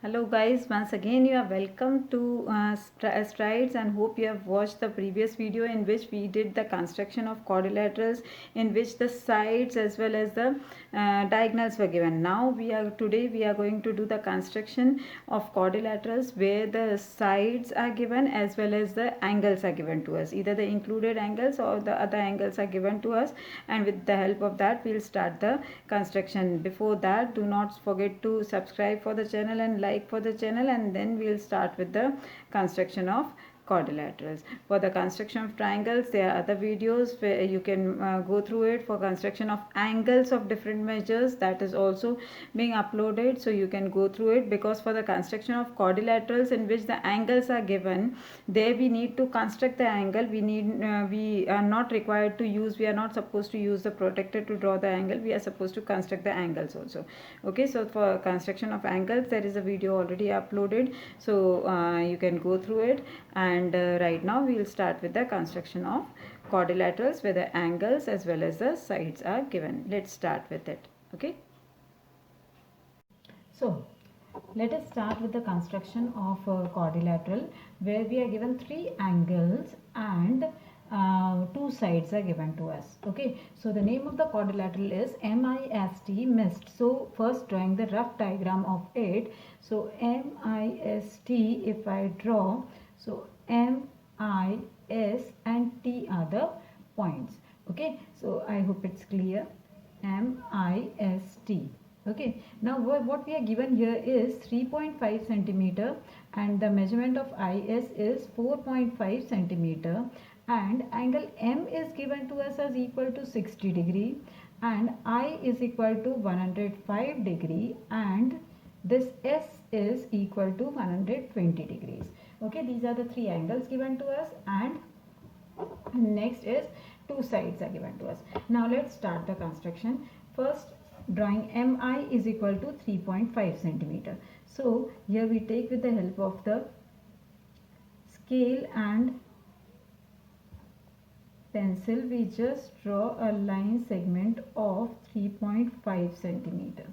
Hello guys, once again you are welcome to Strides, and hope you have watched the previous video in which we did the construction of quadrilaterals, in which the sides as well as the diagonals were given. Now today we are going to do the construction of quadrilaterals where the sides are given as well as the angles are given to us. Either the included angles or the other angles are given to us, and with the help of that we'll start the construction. Before that, do not forget to subscribe for the channel and like for the channel, and then we'll start with the construction of quadrilaterals. For the construction of triangles, there are other videos where you can go through it. For construction of angles of different measures, that is also being uploaded, so you can go through it. Because for the construction of quadrilaterals in which the angles are given, there we need to construct the angle. We are not required to use, we are not supposed to use the protractor to draw the angle. We are supposed to construct the angles also. Okay, so for construction of angles there is a video already uploaded, so you can go through it. And right now we will start with the construction of quadrilaterals where the angles as well as the sides are given. Let's start with it. Okay, so let us start with the construction of quadrilateral where we are given three angles and two sides are given to us. Okay, so the name of the quadrilateral is MIST, so first drawing the rough diagram of it. So MIST, if I draw, so M, I, S and T are the points. Okay, so I hope it's clear. MIST. Okay, now what we are given here is 3.5 centimeter, and the measurement of IS is 4.5 centimeter, and angle M is given to us as equal to 60 degree, and I is equal to 105 degree, and this S is equal to 120 degrees. Okay, these are the three angles given to us, and next is two sides are given to us. Now let's start the construction. First, drawing MI is equal to 3.5 centimeter. So here we take, with the help of the scale and pencil, we just draw a line segment of 3.5 centimeter.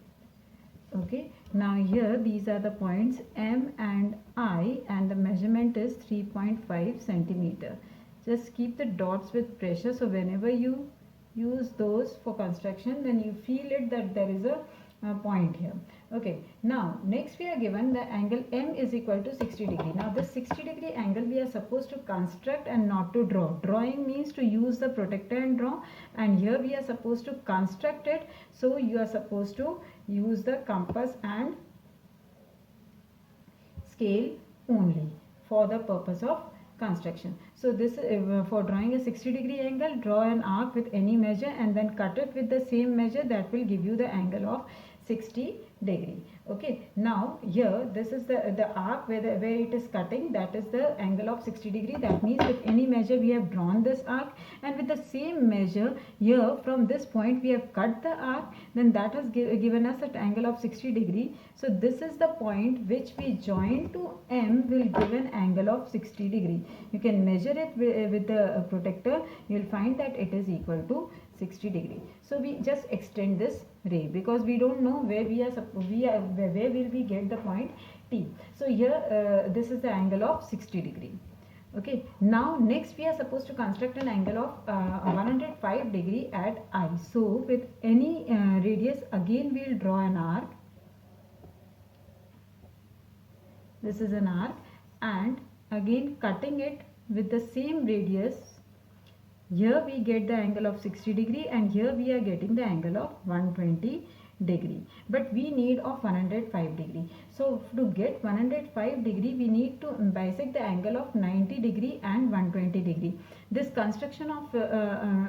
Okay, now here these are the points M and I, and the measurement is 3.5 centimeter. Just keep the dots with pressure, so whenever you use those for construction, then you feel it that there is a point here. Okay, now next we are given the angle M is equal to 60 degree. Now this 60 degree angle we are supposed to construct and not to draw. Drawing means to use the protractor and draw, and here we are supposed to construct it, so you are supposed to use the compass and scale only for the purpose of construction. So this for drawing a 60 degree angle, draw an arc with any measure and then cut it with the same measure. That will give you the angle of 60 degree. Okay, now here this is the arc where it is cutting, that is the angle of 60 degree. That means with any measure we have drawn this arc, and with the same measure here from this point we have cut the arc, then that has given us an angle of 60 degree. So this is the point which we join to M will give an angle of 60 degree. You can measure it with the protractor. You will find that it is equal to 60 degree. So we just extend this ray because we don't know where where will we get the point T. So here this is the angle of 60 degree. Okay, now next we are supposed to construct an angle of 105 degree at I. So with any radius, again we will draw an arc. This is an arc, and again cutting it with the same radius. Here we get the angle of 60 degree, and here we are getting the angle of 120 degree, but we need of 105 degree. So to get 105 degree we need to bisect the angle of 90 degree and 120 degree. This construction of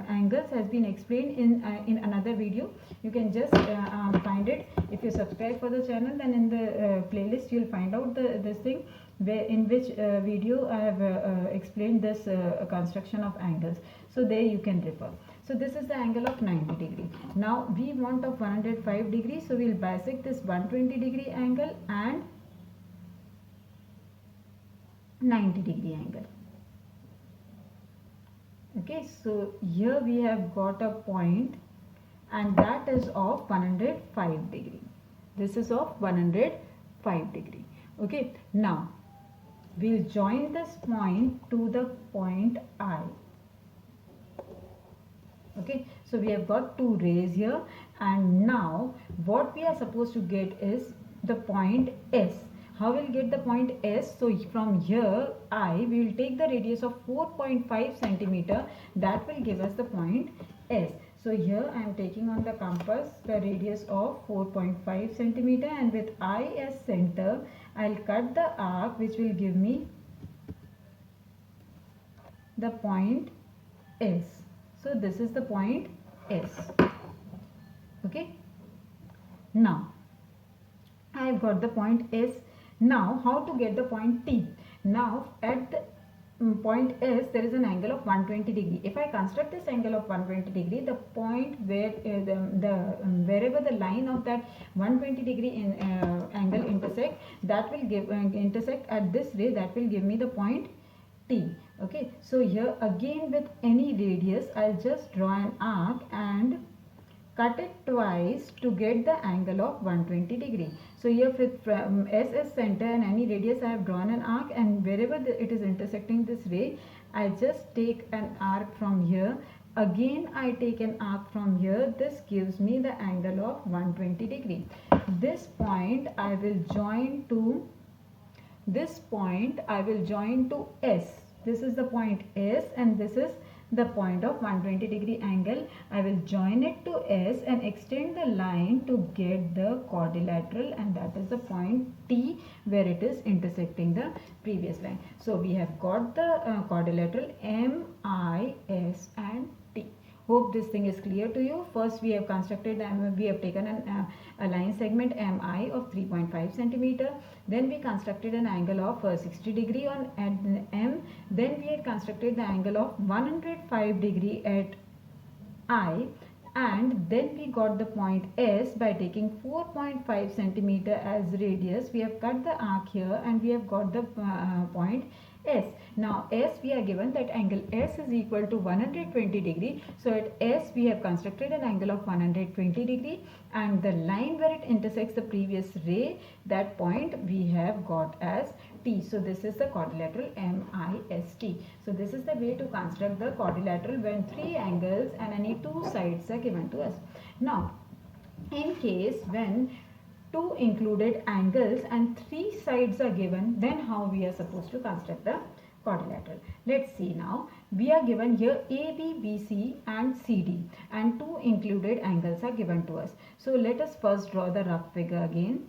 angles has been explained in another video. You can just find it. If you subscribe for the channel, then in the playlist you will find out this thing, where in which video I have explained this construction of angles. So there you can refer. So this is the angle of 90 degree. Now we want of 105 degree, so we will bisect this 120 degree angle and 90 degree angle. Okay, so here we have got a point, and that is of 105 degree. This is of 105 5 degree. Okay, now we'll join this point to the point I. Okay, so we have got two rays here, and now what we are supposed to get is the point S. How will get the point S? So from here I, we will take the radius of 4.5 centimeter. That will give us the point S. So here I am taking on the compass the radius of 4.5 centimeter, and with I as center I'll cut the arc which will give me the point S. So this is the point S. Okay, now I have got the point S. Now how to get the point T? Now at the point S there is an angle of 120 degree. If I construct this angle of 120 degree, the point where wherever the line of that 120 degree in angle intersect, that will give intersect at this ray, that will give me the point T. Okay, so here again with any radius I'll just draw an arc and cut it twice to get the angle of 120 degree. So here with S as center and any radius I have drawn an arc, and wherever it is intersecting this ray, I just take an arc from here. Again I take an arc from here. This gives me the angle of 120 degree. This point I will join to S. This is the point S, and this is the point of 120 degree angle. I will join it to S and extend the line to get the quadrilateral, and that is the point T where it is intersecting the previous line. So we have got the quadrilateral M, I, S and T. Hope this thing is clear to you. First we have constructed, we have taken a line segment MI of 3.5 centimeter. Then we constructed an angle of 60 degree on at M. Then we had constructed the angle of 105 degree at I. And then we got the point S by taking 4.5 centimeter as radius. We have cut the arc here and we have got the point S. Now S, we are given that angle S is equal to 120 degree. So at S we have constructed an angle of 120 degree, and the line where it intersects the previous ray, that point we have got as T. So this is the quadrilateral MIST. So this is the way to construct the quadrilateral when three angles and any two sides are given to us. Now in case when two included angles and three sides are given, then how we are supposed to construct the quadrilateral. Let's see now. We are given here AB, BC and CD, and two included angles are given to us. So let us first draw the rough figure again.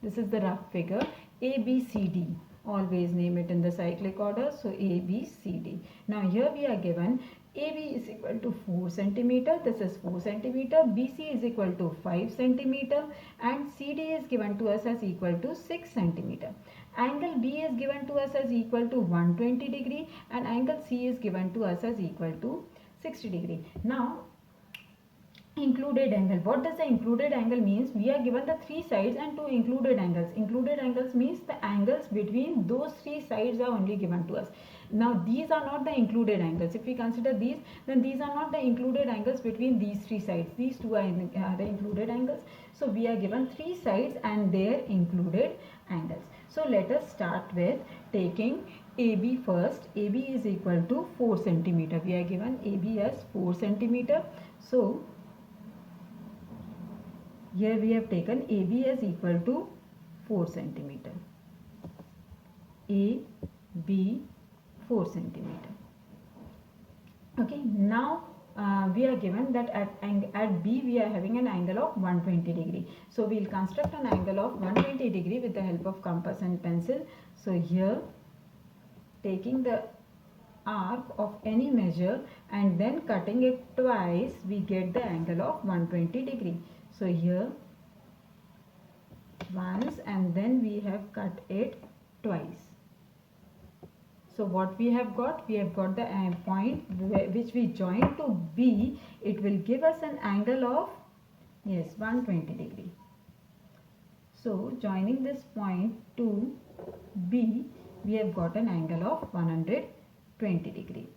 This is the rough figure. ABCD, always name it in the cyclic order. So ABCD. Now here we are given AB is equal to 4 centimeter. This is 4 centimeter. BC is equal to 5 centimeter, and CD is given to us as equal to 6 centimeter. Angle B is given to us as equal to 120 degree, and angle C is given to us as equal to 60 degree. Now included angle. What does the included angle means? We are given the three sides and two included angles. Included angles means the angles between those three sides are only given to us. Now these are not the included angles. If we consider these, then these are not the included angles between these three sides. These two are the included angles. So we are given three sides and their included angles. So let us start with taking AB first. AB is equal to 4 centimeter. We are given AB as 4 centimeter. So here we have taken AB as equal to 4 centimeter. A, B, 4 centimeter. Okay, now we are given that at B we are having an angle of 120 degree. So we will construct an angle of 120 degree with the help of compass and pencil. So here taking the arc of any measure and then cutting it twice, we get the angle of 120 degree. So here once and then we have cut it twice. So what we have got? We have got the point which we join to B. It will give us an angle of 120 degree. So joining this point to B, we have got an angle of 120 degree.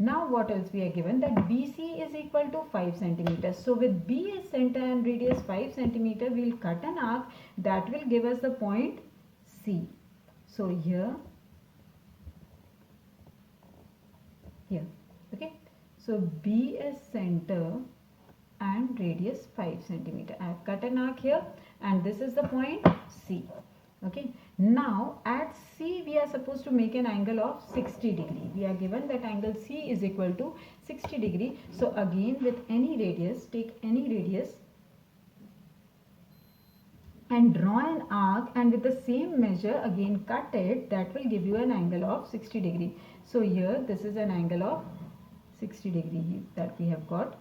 Now what else we are given? That BC is equal to 5 centimeters. So with B as center and radius 5 centimeter, we will cut an arc that will give us the point C. So here, okay. So B as center and radius 5 centimeter. I have cut an arc here and this is the point C. Okay. Now at C we are supposed to make an angle of 60 degree. We are given that angle C is equal to 60 degree. So again with any radius, take any radius and draw an arc, and with the same measure again cut it. That will give you an angle of 60 degree. So here this is an angle of 60 degree that we have got.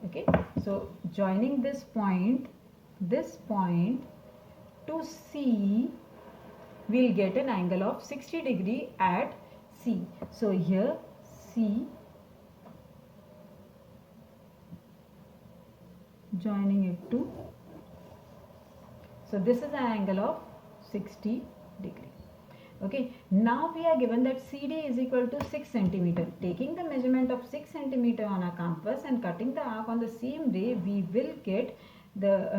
Okay, so joining this point to C, we'll get an angle of 60 degree at C. So here C, joining it to, so this is an angle of 60 degree. Okay, now we are given that CD is equal to 6 centimeter. Taking the measurement of 6 centimeter on a compass and cutting the arc on the same ray, we will get the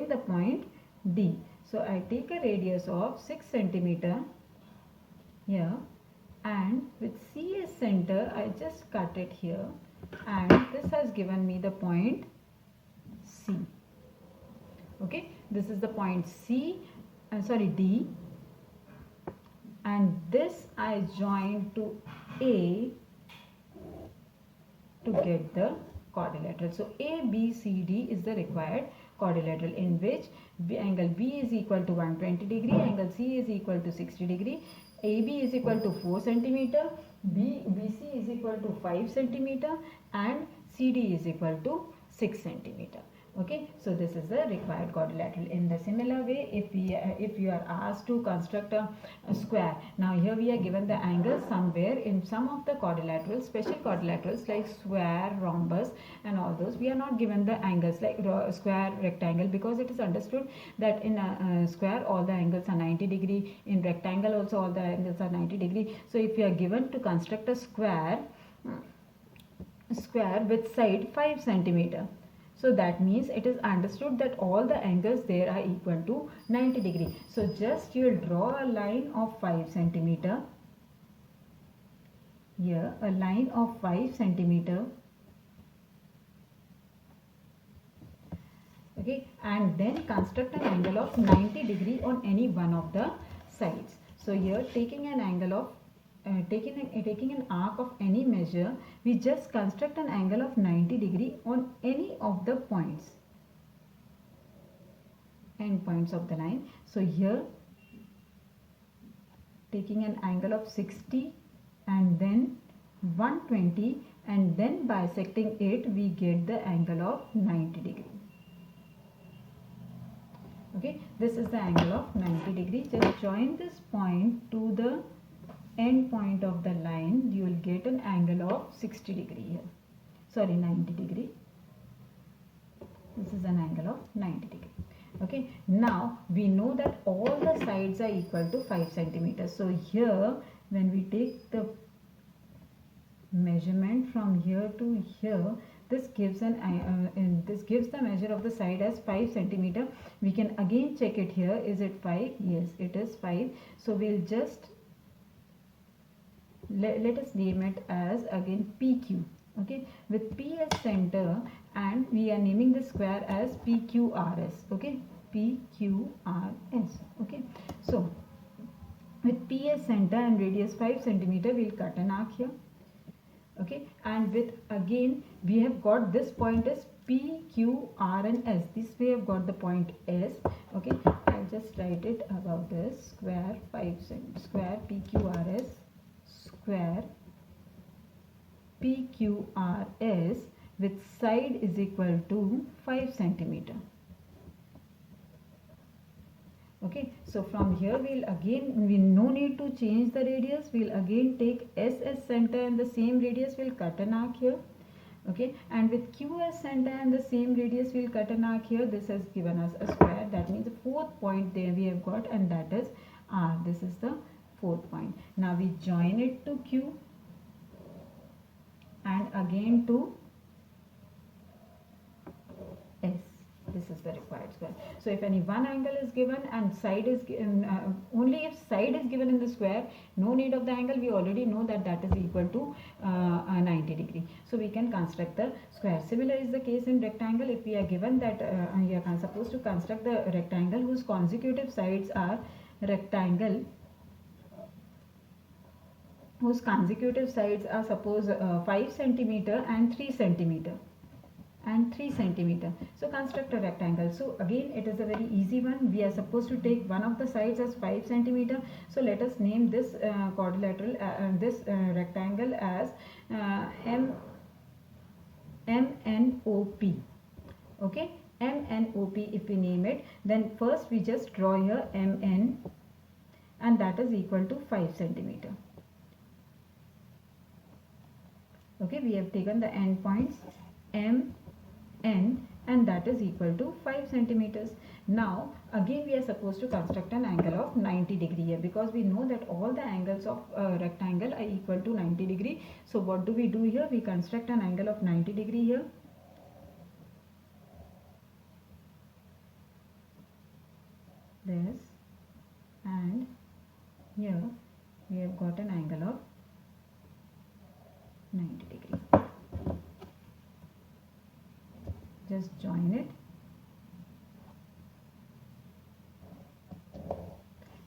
the point D. So I take a radius of 6 centimeter here, and with C as center, I just cut it here, and this has given me the point C. Okay, this is the point C, D, and this I join to A to get the quadrilateral. So ABCD is the required quadrilateral, in which angle B is equal to 120 degree, angle C is equal to 60 degree, AB is equal to 4 centimeter, BC is equal to 5 centimeter, and CD is equal to 6 centimeter. Okay, so this is the required quadrilateral. In the similar way, if you are asked to construct a square, now here we are given the angle somewhere in some of the quadrilaterals, special quadrilaterals like square, rhombus and all those, we are not given the angles like square, rectangle, because it is understood that in a square all the angles are 90 degree, in rectangle also all the angles are 90 degree. So if you are given to construct a square with side 5 centimeter, so that means it is understood that all the angles there are equal to 90 degree. So just you will draw a line of 5 centimeter here, a line of 5 centimeter, okay, and then construct an angle of 90 degree on any one of the sides. So here taking an angle of taking an arc of any measure, we just construct an angle of 90 degree on any of the points, end points of the line. So here taking an angle of 60 and then 120, and then bisecting it, we get the angle of 90 degree. Okay, this is the angle of 90 degree. Just join this point to the end point of the line, you will get an angle of 60 degree here. Sorry, 90 degree. This is an angle of 90 degree. Okay, now we know that all the sides are equal to 5 centimeters. So here when we take the measurement from here to here, this gives this gives the measure of the side as 5 centimeter. We can again check it here. Is it 5? Yes, it is 5. So we'll just let us name it as again PQ. Okay, with P as center, and we are naming the square as PQRS. Okay, PQRS. Okay, so with P as center and radius 5 centimeter, we'll cut an arc here. Okay, and with again we have got this point as P, Q, R and S. This we have got the point S. Okay, I'll just write it about this: square 5 square PQRS square PQRS with side is equal to 5 centimeter. Okay, so from here we no need to change the radius. We'll again take S as center and the same radius, we'll cut an arc here. Okay, and with Q as center and the same radius, we'll cut an arc here. This has given us a square. That means the fourth point there we have got, and that is R. This is the fourth point. Now we join it to Q. and again to S. This is the required square. So if any one angle is given and side is given, only if side is given in the square, no need of the angle, we already know that that is equal to 90 degree. So we can construct the square. Similar is the case in rectangle. If we are given that we are supposed to construct the rectangle whose consecutive sides are rectangle, whose consecutive sides are suppose 5 centimeter and 3 centimeter. And 3 centimeter. So construct a rectangle. So again it is a very easy one. We are supposed to take one of the sides as 5 centimeter. So let us name this quadrilateral, this rectangle as MNOP. Okay, MNOP. If we name it, then first we just draw here MN, and that is equal to 5 centimeter. Okay, we have taken the end points M, N, and that is equal to 5 centimeters. Now again we are supposed to construct an angle of 90 degree here, because we know that all the angles of rectangle are equal to 90 degree. So what do we do here? We construct an angle of 90 degree here. This, and here we have got an angle of 90 degree. Just join it.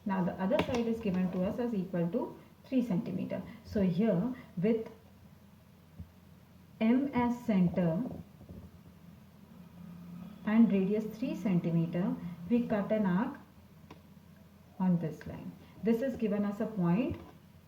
Now the other side is given to us as equal to 3 centimeter. So here with M as center and radius 3 centimeter, we cut an arc on this line. This is given as a point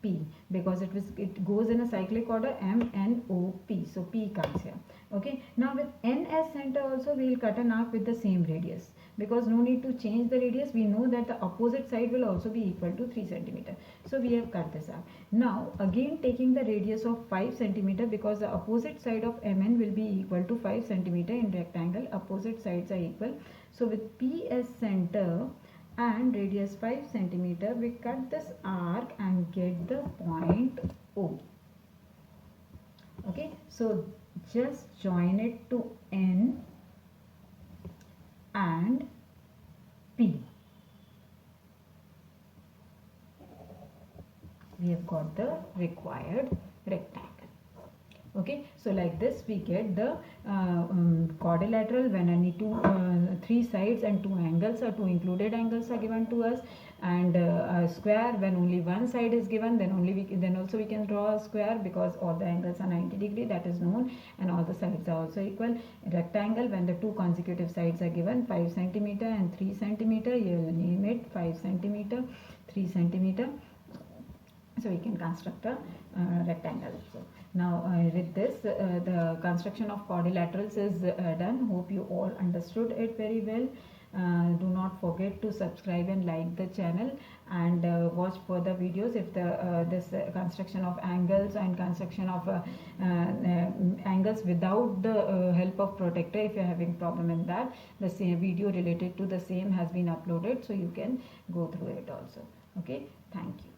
P, because it goes in a cyclic order M, N, O, P. So P comes here. Okay. Now with N as center also we will cut an arc with the same radius, because no need to change the radius. We know that the opposite side will also be equal to 3 centimeter. So we have cut this arc. Now again taking the radius of 5 centimeter, because the opposite side of MN will be equal to 5 centimeter in rectangle. Opposite sides are equal. So with P as center and radius 5 centimeter, we cut this arc and get the point O. Okay, so just join it to N and P. We have got the required rectangle. Okay, so like this we get the quadrilateral when any three sides and two angles or two included angles are given to us, and a square when only one side is given, then also we can draw a square, because all the angles are 90 degree, that is known, and all the sides are also equal. Rectangle when the two consecutive sides are given, 5 centimeter and 3 centimeter. You will name it 5 centimeter, 3 centimeter. So we can construct a rectangle. So now with this the construction of quadrilaterals is done. Hope you all understood it very well. Do not forget to subscribe and like the channel, and watch further videos. If the this construction of angles and construction of angles without the help of protector, if you are having problem in that, the same video related to the same has been uploaded, so you can go through it also. Okay, thank you.